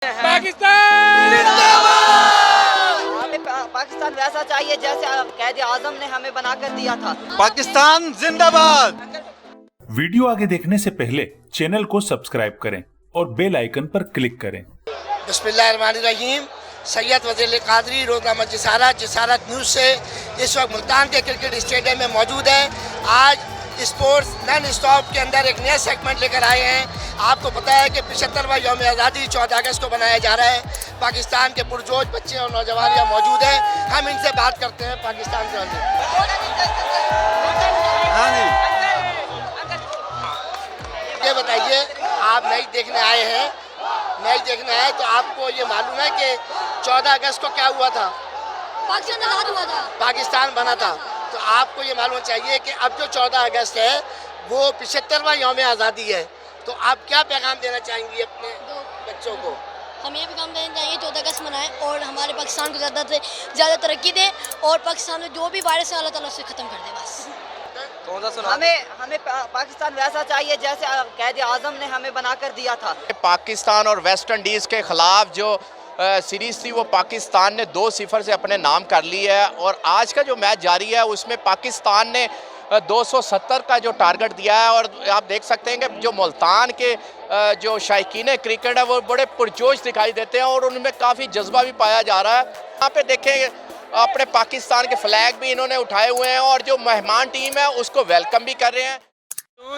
पाकिस्तान हमें पाकिस्तान वैसा चाहिए जैसे कैद आजम ने हमें बनाकर दिया था। पाकिस्तान जिंदाबाद। वीडियो आगे देखने से पहले चैनल को सब्सक्राइब करें और बेल आइकन पर क्लिक करें। बिस्मिल्लाहिर्रहमानिर्रहीम। सैयद वज़ीर कादरी रोज़नामा जिसारत न्यूज़ से इस वक्त मुल्तान के क्रिकेट स्टेडियम में मौजूद है। आज स्पोर्ट्स नॉन स्टॉप के अंदर एक नया सेगमेंट लेकर आए हैं। आपको पता है कि 75वां यौम आज़ादी 14 अगस्त को मनाया जा रहा है। पाकिस्तान के पुरजोश बच्चे और नौजवान यहाँ मौजूद हैं। हम इनसे बात करते हैं पाकिस्तान के अंदर। ये बताइए, आप मैच देखने आए हैं, मैच देखने आए तो आपको ये मालूम है कि 14 अगस्त को क्या हुआ था? पाकिस्तान आज़ाद हुआ था, पाकिस्तान बना था। तो आपको ये मालूम चाहिए कि अब जो 14 अगस्त है वो 75वां यौम आज़ादी है। तो आप क्या पैगाम देना चाहेंगी अपने बच्चों को? हम ये पैगाम देना चाहिए 14 अगस्त मनाएं और हमारे पाकिस्तान को ज़्यादा से ज़्यादा तरक्की दें और पाकिस्तान में जो भी वायरस है अल्लाह ताला उसे ख़त्म कर दे। बस हमें पाकिस्तान वैसा चाहिए जैसे कैद आजम ने हमें बनाकर दिया था। पाकिस्तान और वेस्ट इंडीज़ के ख़िलाफ़ जो सीरीज़ थी वो पाकिस्तान ने 2-0 से अपने नाम कर ली है और आज का जो मैच जारी है उसमें पाकिस्तान ने 270 का जो टारगेट दिया है। और आप देख सकते हैं कि जो मुल्तान के जो शायकीन क्रिकेट है वो बड़े पुरजोश दिखाई देते हैं और उनमें काफ़ी जज्बा भी पाया जा रहा है। यहाँ पे देखें अपने पाकिस्तान के फ्लैग भी इन्होंने उठाए हुए हैं और जो मेहमान टीम है उसको वेलकम भी कर रहे हैं।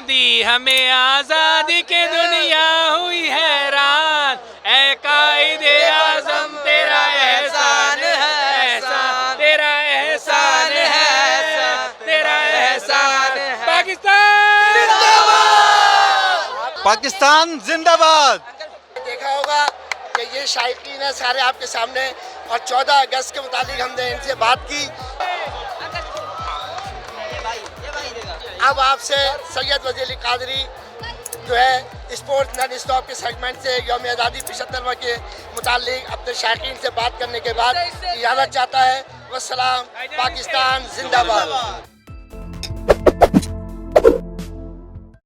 दी हमें आजादी के दुनिया हुई हैरान, ऐ कायदे आज़म तेरा एहसान है, एहसान तेरा एहसान है, तेरा एहसान है। पाकिस्तान पाकिस्तान जिंदाबाद। देखा होगा कि ये शायकीन है सारे आपके सामने और 14 अगस्त के मुताबिक हमने इनसे बात की। अब आपसे सैयद वज़ीर कादरी जो है स्पोर्ट्स नॉन स्टॉप के सेगमेंट से यौम आज़ादी 75वां के मुतालिक अपने शायकीन से बात करने के बाद इजाज़त चाहता है। वस्सलाम। पाकिस्तान जिंदाबाद।